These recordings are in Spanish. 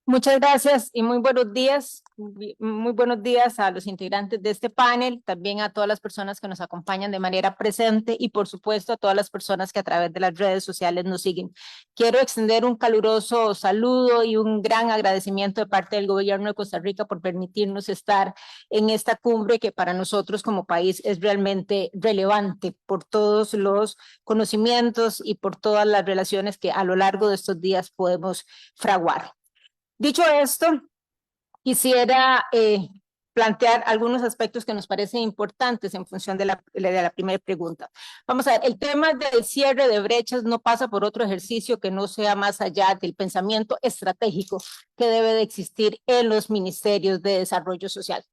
Muchas gracias y muy buenos días. Muy buenos días a los integrantes de este panel, también a todas las personas que nos acompañan de manera presente y por supuesto a todas las personas que a través de las redes sociales nos siguen. Quiero extender un caluroso saludo y un gran agradecimiento de parte del gobierno de Costa Rica por permitirnos estar en esta cumbre que para nosotros como país es realmente relevante por todos los conocimientos y por todas las relaciones que a lo largo de estos días podemos fraguar. Dicho esto, quisiera plantear algunos aspectos que nos parecen importantes en función de la primera pregunta. Vamos a ver, el tema del cierre de brechas no pasa por otro ejercicio que no sea más allá del pensamiento estratégico que debe de existir en los ministerios de desarrollo social,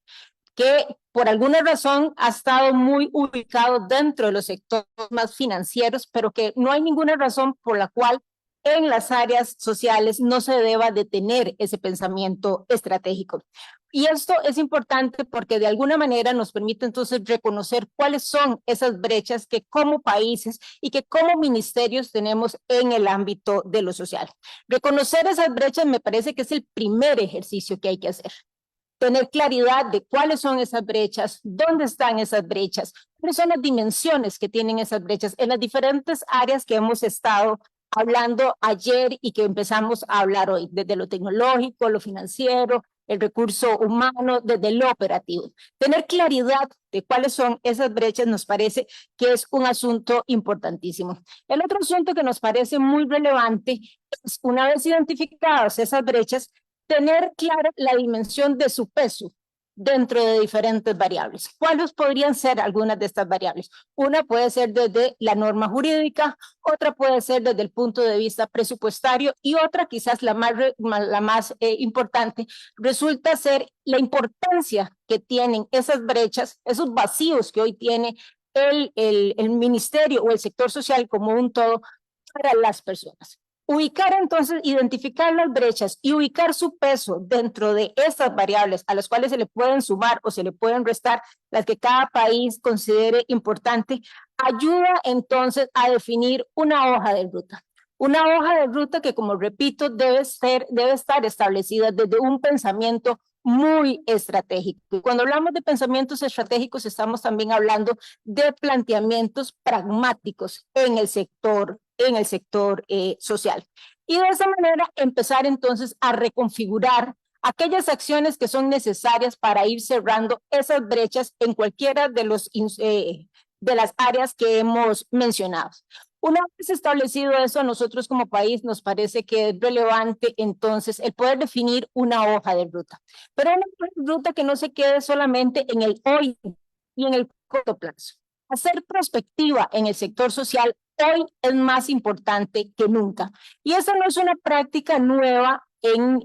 que por alguna razón ha estado muy ubicado dentro de los sectores más financieros, pero que no hay ninguna razón por la cual en las áreas sociales no se deba detener ese pensamiento estratégico. Y esto es importante porque de alguna manera nos permite entonces reconocer cuáles son esas brechas que como países y que como ministerios tenemos en el ámbito de lo social. Reconocer esas brechas me parece que es el primer ejercicio que hay que hacer. Tener claridad de cuáles son esas brechas, dónde están esas brechas, cuáles son las dimensiones que tienen esas brechas en las diferentes áreas que hemos estado hablando ayer y que empezamos a hablar hoy, desde lo tecnológico, lo financiero, el recurso humano, desde lo operativo. Tener claridad de cuáles son esas brechas nos parece que es un asunto importantísimo. El otro asunto que nos parece muy relevante es, una vez identificadas esas brechas, tener clara la dimensión de su peso dentro de diferentes variables. ¿Cuáles podrían ser algunas de estas variables? Una puede ser desde la norma jurídica, otra puede ser desde el punto de vista presupuestario y otra, quizás la más importante, resulta ser la importancia que tienen esas brechas, esos vacíos que hoy tiene el ministerio o el sector social como un todo para las personas. Ubicar entonces, identificar las brechas y ubicar su peso dentro de estas variables a las cuales se le pueden sumar o se le pueden restar, las que cada país considere importante, ayuda entonces a definir una hoja de ruta. Una hoja de ruta que, como repito, debe estar establecida desde un pensamiento muy estratégico. Y cuando hablamos de pensamientos estratégicos, estamos también hablando de planteamientos pragmáticos en el sector social. Y de esa manera empezar entonces a reconfigurar aquellas acciones que son necesarias para ir cerrando esas brechas en cualquiera de las áreas que hemos mencionado. Una vez establecido eso, a nosotros como país nos parece que es relevante entonces el poder definir una hoja de ruta, pero una hoja de ruta que no se quede solamente en el hoy y en el corto plazo. Hacer prospectiva en el sector social hoy es más importante que nunca. Y esa no es una práctica nueva en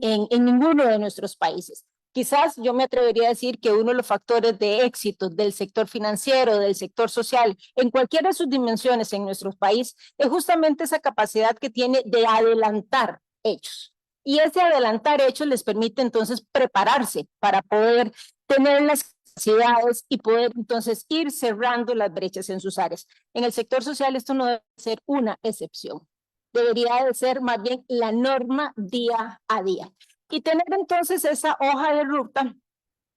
ninguno de nuestros países. Quizás yo me atrevería a decir que uno de los factores de éxito del sector financiero, del sector social, en cualquiera de sus dimensiones en nuestro país, es justamente esa capacidad que tiene de adelantar hechos. Y ese adelantar hechos les permite entonces prepararse para poder tener las capacidades y poder entonces ir cerrando las brechas en sus áreas. En el sector social esto no debe ser una excepción, debería de ser más bien la norma día a día. Y tener entonces esa hoja de ruta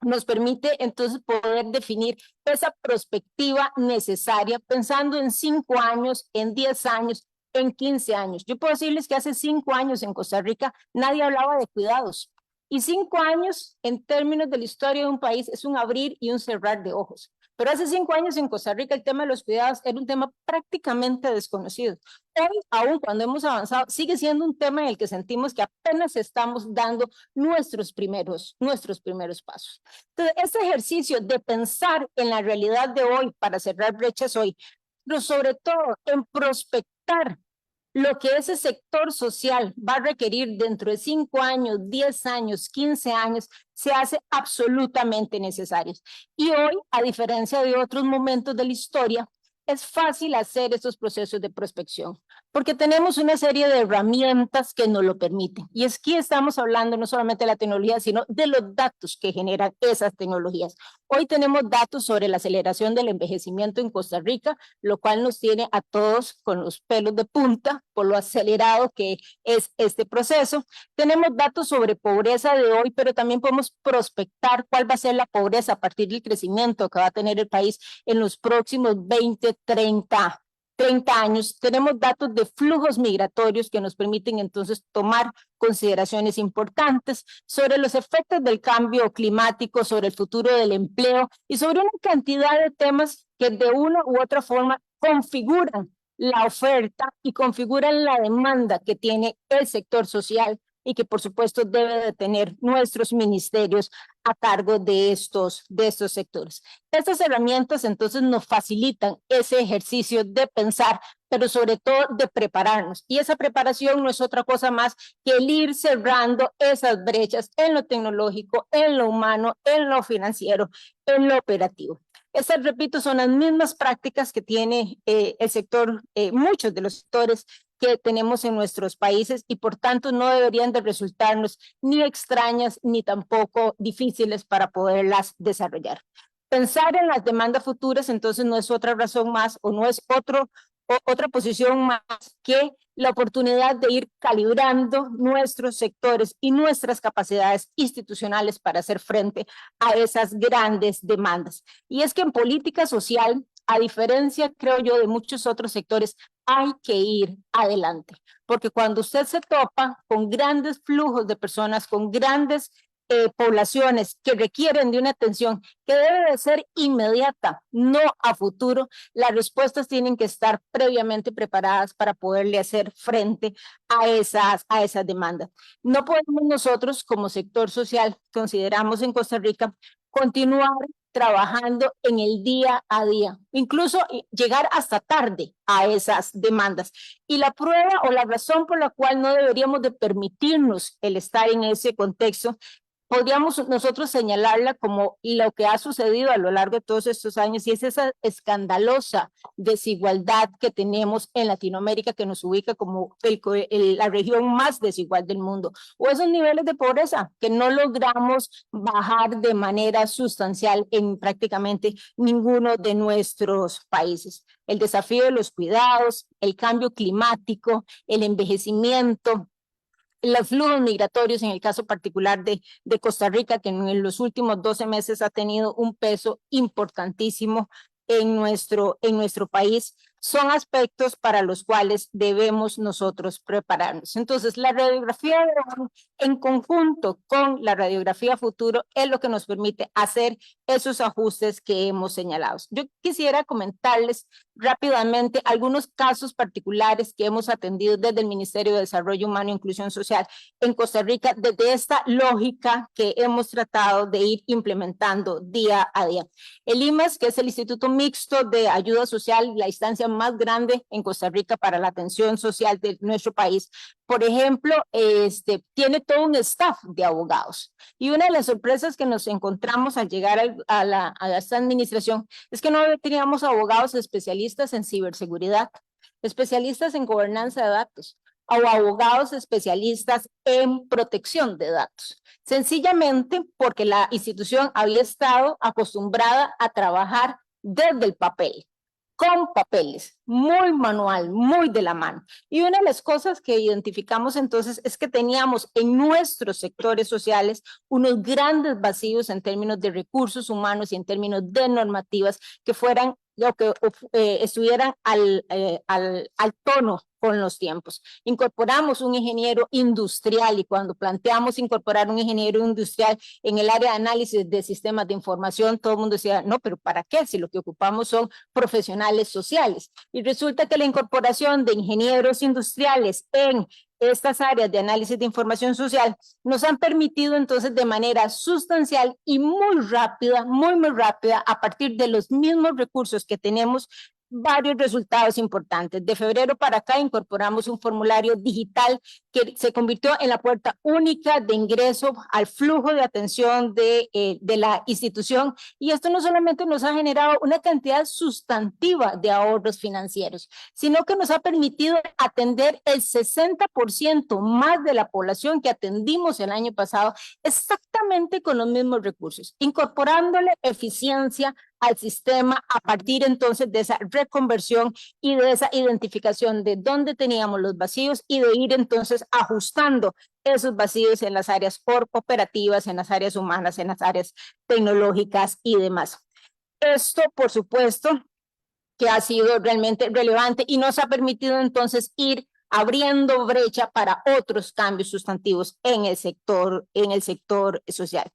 nos permite entonces poder definir esa perspectiva necesaria pensando en 5 años, en 10 años, en 15 años. Yo puedo decirles que hace 5 años en Costa Rica nadie hablaba de cuidados. Y 5 años en términos de la historia de un país es un abrir y un cerrar de ojos. Pero hace 5 años en Costa Rica el tema de los cuidados era un tema prácticamente desconocido. Hoy, aún cuando hemos avanzado, sigue siendo un tema en el que sentimos que apenas estamos dando nuestros primeros pasos. Entonces, este ejercicio de pensar en la realidad de hoy para cerrar brechas hoy, pero sobre todo en prospectar lo que ese sector social va a requerir dentro de 5 años, 10 años, 15 años, se hace absolutamente necesario. Y hoy, a diferencia de otros momentos de la historia, es fácil hacer estos procesos de prospección, porque tenemos una serie de herramientas que nos lo permiten. Y es que estamos hablando no solamente de la tecnología, sino de los datos que generan esas tecnologías. Hoy tenemos datos sobre la aceleración del envejecimiento en Costa Rica, lo cual nos tiene a todos con los pelos de punta por lo acelerado que es este proceso. Tenemos datos sobre pobreza de hoy, pero también podemos prospectar cuál va a ser la pobreza a partir del crecimiento que va a tener el país en los próximos 20, 30 años. Tenemos datos de flujos migratorios que nos permiten entonces tomar consideraciones importantes sobre los efectos del cambio climático, sobre el futuro del empleo y sobre una cantidad de temas que de una u otra forma configuran la oferta y configuran la demanda que tiene el sector social y que por supuesto debe de tener nuestros ministerios a cargo de estos sectores. Estas herramientas entonces nos facilitan ese ejercicio de pensar, pero sobre todo de prepararnos. Y esa preparación no es otra cosa más que el ir cerrando esas brechas en lo tecnológico, en lo humano, en lo financiero, en lo operativo. Estas, repito, son las mismas prácticas que tiene el sector, muchos de los sectores que tenemos en nuestros países y por tanto no deberían de resultarnos ni extrañas ni tampoco difíciles para poderlas desarrollar. Pensar en las demandas futuras entonces no es otra razón más o no es otra posición más que la oportunidad de ir calibrando nuestros sectores y nuestras capacidades institucionales para hacer frente a esas grandes demandas. Y es que en política social, a diferencia, creo yo, de muchos otros sectores, hay que ir adelante, porque cuando usted se topa con grandes flujos de personas, con grandes poblaciones que requieren de una atención que debe de ser inmediata, no a futuro, las respuestas tienen que estar previamente preparadas para poderle hacer frente a esas demandas. No podemos nosotros como sector social, consideramos en Costa Rica, continuar trabajando en el día a día, incluso llegar hasta tarde a esas demandas. Y la prueba o la razón por la cual no deberíamos de permitirnos el estar en ese contexto podríamos nosotros señalarla como lo que ha sucedido a lo largo de todos estos años y es esa escandalosa desigualdad que tenemos en Latinoamérica que nos ubica como la región más desigual del mundo o esos niveles de pobreza que no logramos bajar de manera sustancial en prácticamente ninguno de nuestros países. El desafío de los cuidados, el cambio climático, el envejecimiento, los flujos migratorios, en el caso particular de Costa Rica, que en los últimos 12 meses ha tenido un peso importantísimo en nuestro país, son aspectos para los cuales debemos nosotros prepararnos. Entonces, la radiografía de hoy, en conjunto con la radiografía futuro, es lo que nos permite hacer esos ajustes que hemos señalado. Yo quisiera comentarles rápidamente algunos casos particulares que hemos atendido desde el Ministerio de Desarrollo Humano e Inclusión Social en Costa Rica, desde esta lógica que hemos tratado de ir implementando día a día. El IMAS, que es el Instituto Mixto de Ayuda Social, la instancia más grande en Costa Rica para la atención social de nuestro país, por ejemplo, tiene todo un staff de abogados. Y una de las sorpresas que nos encontramos al llegar a esta administración es que no teníamos abogados especialistas en ciberseguridad, especialistas en gobernanza de datos, o abogados especialistas en protección de datos. Sencillamente porque la institución había estado acostumbrada a trabajar desde el papel, con papeles, muy manual, muy de la mano. Y una de las cosas que identificamos entonces es que teníamos en nuestros sectores sociales unos grandes vacíos en términos de recursos humanos y en términos de normativas que fueran lo que estuvieran al tono con los tiempos. Incorporamos un ingeniero industrial y cuando planteamos incorporar un ingeniero industrial en el área de análisis de sistemas de información, todo el mundo decía, no, pero ¿para qué? Si lo que ocupamos son profesionales sociales. Y resulta que la incorporación de ingenieros industriales en estas áreas de análisis de información social nos han permitido entonces de manera sustancial y muy rápida, muy rápida, a partir de los mismos recursos que tenemos, varios resultados importantes. De febrero para acá incorporamos un formulario digital que se convirtió en la puerta única de ingreso al flujo de atención de la institución, y esto no solamente nos ha generado una cantidad sustantiva de ahorros financieros, sino que nos ha permitido atender el 60% más de la población que atendimos el año pasado exactamente con los mismos recursos, incorporándole eficiencia al sistema a partir entonces de esa reconversión y de esa identificación de dónde teníamos los vacíos y de ir entonces ajustando esos vacíos en las áreas operativas, en las áreas humanas, en las áreas tecnológicas y demás. Esto, por supuesto, que ha sido realmente relevante y nos ha permitido entonces ir abriendo brecha para otros cambios sustantivos en el sector social.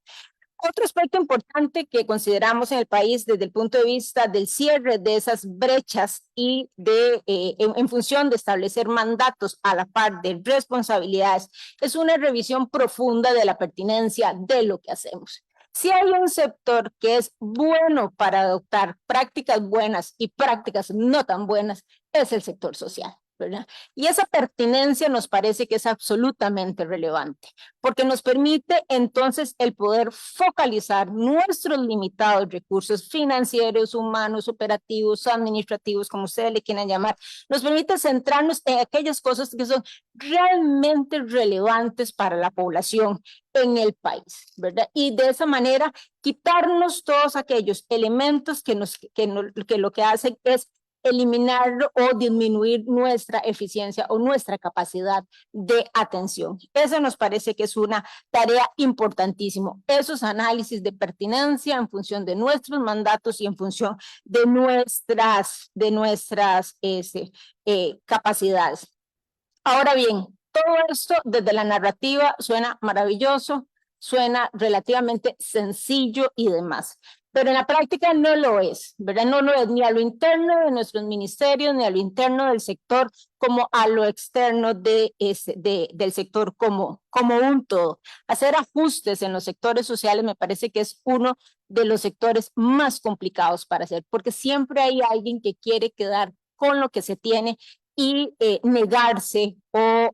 Otro aspecto importante que consideramos en el país desde el punto de vista del cierre de esas brechas y en función de establecer mandatos a la par de responsabilidades es una revisión profunda de la pertinencia de lo que hacemos. Si hay un sector que es bueno para adoptar prácticas buenas y prácticas no tan buenas, es el sector social, ¿verdad? Y esa pertinencia nos parece que es absolutamente relevante, porque nos permite entonces el poder focalizar nuestros limitados recursos financieros, humanos, operativos, administrativos, como ustedes le quieran llamar, nos permite centrarnos en aquellas cosas que son realmente relevantes para la población en el país, ¿verdad? Y de esa manera quitarnos todos aquellos elementos que lo que hacen es eliminar o disminuir nuestra eficiencia o nuestra capacidad de atención. Eso nos parece que es una tarea importantísima. Esos análisis de pertinencia en función de nuestros mandatos y en función de nuestras capacidades. Ahora bien, todo esto desde la narrativa suena maravilloso, suena relativamente sencillo y demás, pero en la práctica no lo es, ¿verdad? No lo es ni a lo interno de nuestros ministerios, ni a lo interno del sector, como a lo externo del sector como un todo. Hacer ajustes en los sectores sociales me parece que es uno de los sectores más complicados para hacer, porque siempre hay alguien que quiere quedar con lo que se tiene y negarse o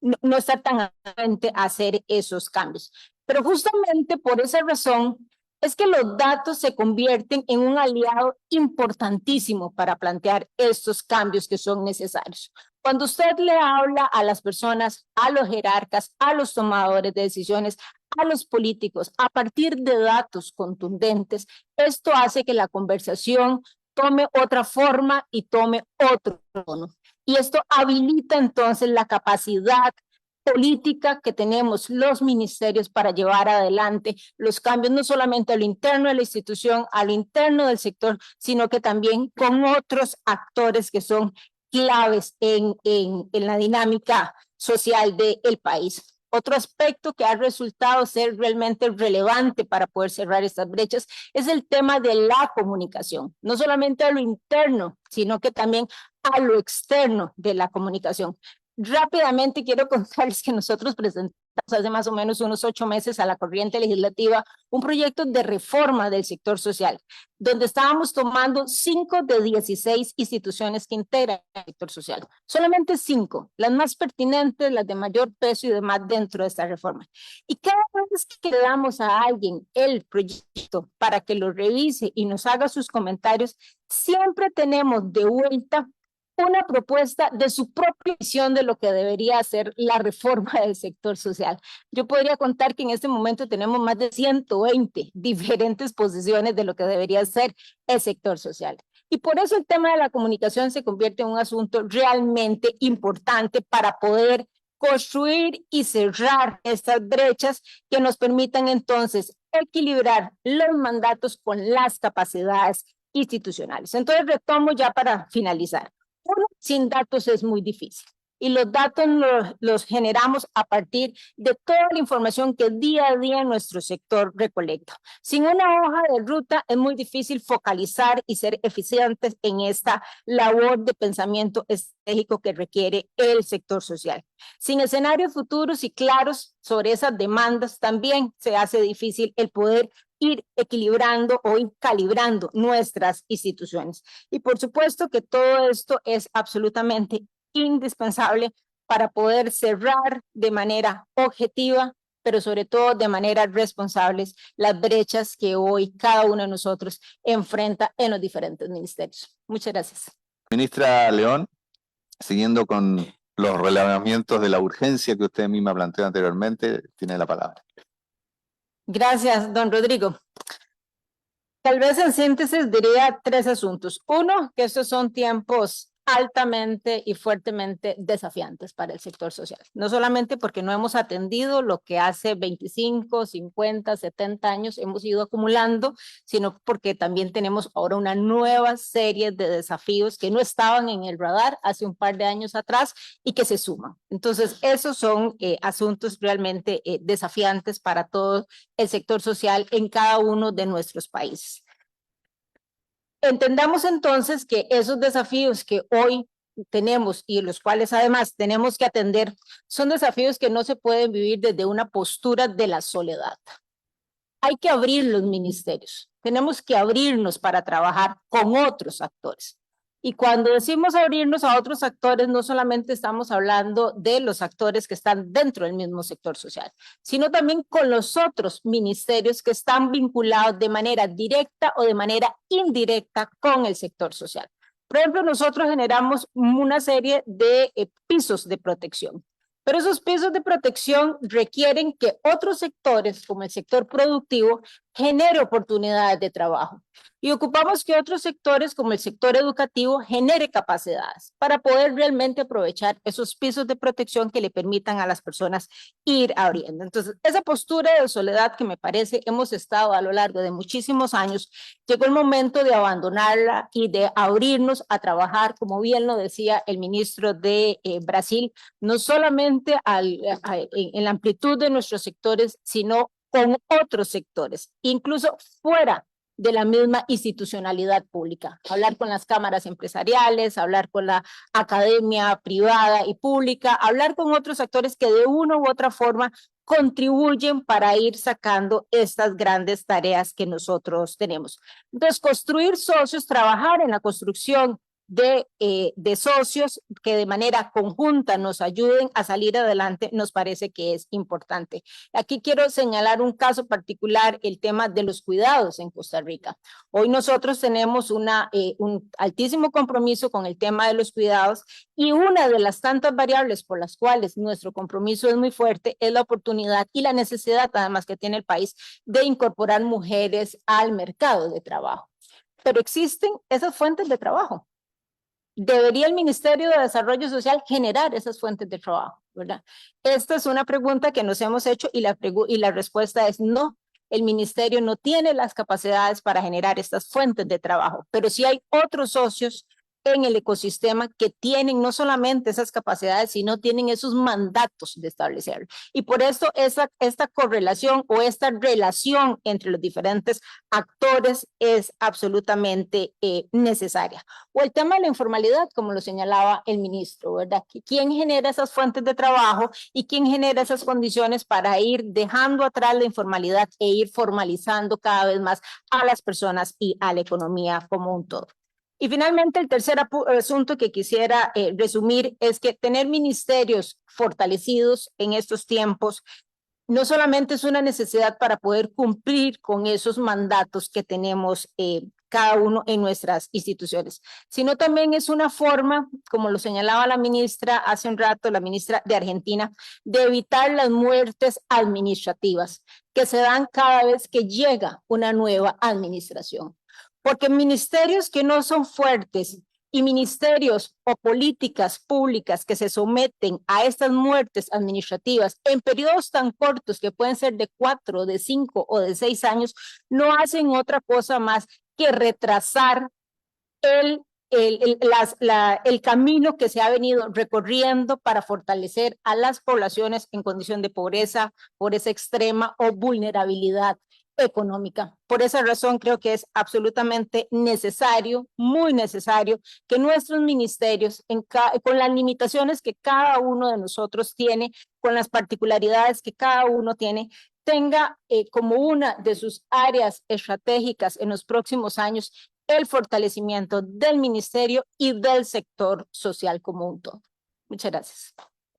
no estar tan atento a hacer esos cambios. Pero justamente por esa razón es que los datos se convierten en un aliado importantísimo para plantear estos cambios que son necesarios. Cuando usted le habla a las personas, a los jerarcas, a los tomadores de decisiones, a los políticos, a partir de datos contundentes, esto hace que la conversación tome otra forma y tome otro tono. Y esto habilita entonces la capacidad política que tenemos los ministerios para llevar adelante los cambios, no solamente a lo interno de la institución, a lo interno del sector, sino que también con otros actores que son claves en la dinámica social del país. Otro aspecto que ha resultado ser realmente relevante para poder cerrar estas brechas es el tema de la comunicación, no solamente a lo interno, sino que también a lo externo de la comunicación. Rápidamente quiero contarles que nosotros presentamos hace más o menos unos 8 meses a la corriente legislativa un proyecto de reforma del sector social, donde estábamos tomando 5 de 16 instituciones que integran el sector social. Solamente 5, las más pertinentes, las de mayor peso y demás dentro de esta reforma. Y cada vez que le damos a alguien el proyecto para que lo revise y nos haga sus comentarios, siempre tenemos de vuelta una propuesta de su propia visión de lo que debería ser la reforma del sector social. Yo podría contar que en este momento tenemos más de 120 diferentes posiciones de lo que debería ser el sector social. Y por eso el tema de la comunicación se convierte en un asunto realmente importante para poder construir y cerrar estas brechas que nos permitan entonces equilibrar los mandatos con las capacidades institucionales. Entonces retomo ya para finalizar. Uno, sin datos es muy difícil. Y los datos los generamos a partir de toda la información que día a día nuestro sector recolecta. Sin una hoja de ruta es muy difícil focalizar y ser eficientes en esta labor de pensamiento estratégico que requiere el sector social. Sin escenarios futuros y claros sobre esas demandas, también se hace difícil el poder ir equilibrando o ir calibrando nuestras instituciones. Y por supuesto que todo esto es absolutamente indispensable para poder cerrar de manera objetiva, pero sobre todo de manera responsable, las brechas que hoy cada uno de nosotros enfrenta en los diferentes ministerios. Muchas gracias. Ministra León, siguiendo con los relevamientos de la urgencia que usted misma planteó anteriormente, tiene la palabra. Gracias, don Rodrigo. Tal vez en síntesis diría 3 asuntos. Uno, que estos son tiempos altamente y fuertemente desafiantes para el sector social. No solamente porque no hemos atendido lo que hace 25, 50, 70 años hemos ido acumulando, sino porque también tenemos ahora una nueva serie de desafíos que no estaban en el radar hace un par de años atrás y que se suman. Entonces, esos son asuntos realmente desafiantes para todo el sector social en cada uno de nuestros países. Entendamos entonces que esos desafíos que hoy tenemos y los cuales además tenemos que atender son desafíos que no se pueden vivir desde una postura de la soledad. Hay que abrir los ministerios, tenemos que abrirnos para trabajar con otros actores. Y cuando decimos abrirnos a otros actores, no solamente estamos hablando de los actores que están dentro del mismo sector social, sino también con los otros ministerios que están vinculados de manera directa o de manera indirecta con el sector social. Por ejemplo, nosotros generamos una serie de pisos de protección. Pero esos pisos de protección requieren que otros sectores, como el sector productivo, genere oportunidades de trabajo. Y ocupamos que otros sectores, como el sector educativo, genere capacidades para poder realmente aprovechar esos pisos de protección que le permitan a las personas ir abriendo. Entonces, esa postura de soledad que me parece hemos estado a lo largo de muchísimos años, llegó el momento de abandonarla y de abrirnos a trabajar, como bien lo decía el ministro de Brasil, no solamente en la amplitud de nuestros sectores, sino con otros sectores, incluso fuera de la misma institucionalidad pública. Hablar con las cámaras empresariales, hablar con la academia privada y pública, hablar con otros actores que de una u otra forma contribuyen para ir sacando estas grandes tareas que nosotros tenemos. Entonces, construir socios, trabajar en la construcción de socios que de manera conjunta nos ayuden a salir adelante, nos parece que es importante. Aquí quiero señalar un caso particular, el tema de los cuidados en Costa Rica. Hoy nosotros tenemos un altísimo compromiso con el tema de los cuidados y una de las tantas variables por las cuales nuestro compromiso es muy fuerte es la oportunidad y la necesidad además que tiene el país de incorporar mujeres al mercado de trabajo. Pero existen esas fuentes de trabajo. ¿Debería el Ministerio de Desarrollo Social generar esas fuentes de trabajo? ¿Verdad? Esta es una pregunta que nos hemos hecho y la respuesta es no. El ministerio no tiene las capacidades para generar estas fuentes de trabajo, pero sí hay otros socios en el ecosistema que tienen no solamente esas capacidades, sino tienen esos mandatos de establecerlo. Y por eso esta correlación o esta relación entre los diferentes actores es absolutamente necesaria. O el tema de la informalidad, como lo señalaba el ministro, ¿verdad? ¿Quién genera esas fuentes de trabajo y quién genera esas condiciones para ir dejando atrás la informalidad e ir formalizando cada vez más a las personas y a la economía como un todo? Y finalmente, el tercer asunto que quisiera resumir es que tener ministerios fortalecidos en estos tiempos no solamente es una necesidad para poder cumplir con esos mandatos que tenemos cada uno en nuestras instituciones, sino también es una forma, como lo señalaba la ministra hace un rato, la ministra de Argentina, de evitar las muertes administrativas que se dan cada vez que llega una nueva administración. Porque ministerios que no son fuertes y ministerios o políticas públicas que se someten a estas muertes administrativas en periodos tan cortos que pueden ser de 4, de 5 o de 6 años, no hacen otra cosa más que retrasar el camino que se ha venido recorriendo para fortalecer a las poblaciones en condición de pobreza extrema o vulnerabilidad económica. Por esa razón creo que es absolutamente necesario, muy necesario, que nuestros ministerios, con las limitaciones que cada uno de nosotros tiene, con las particularidades que cada uno tiene, tenga como una de sus áreas estratégicas en los próximos años el fortalecimiento del ministerio y del sector social como un todo. Muchas gracias.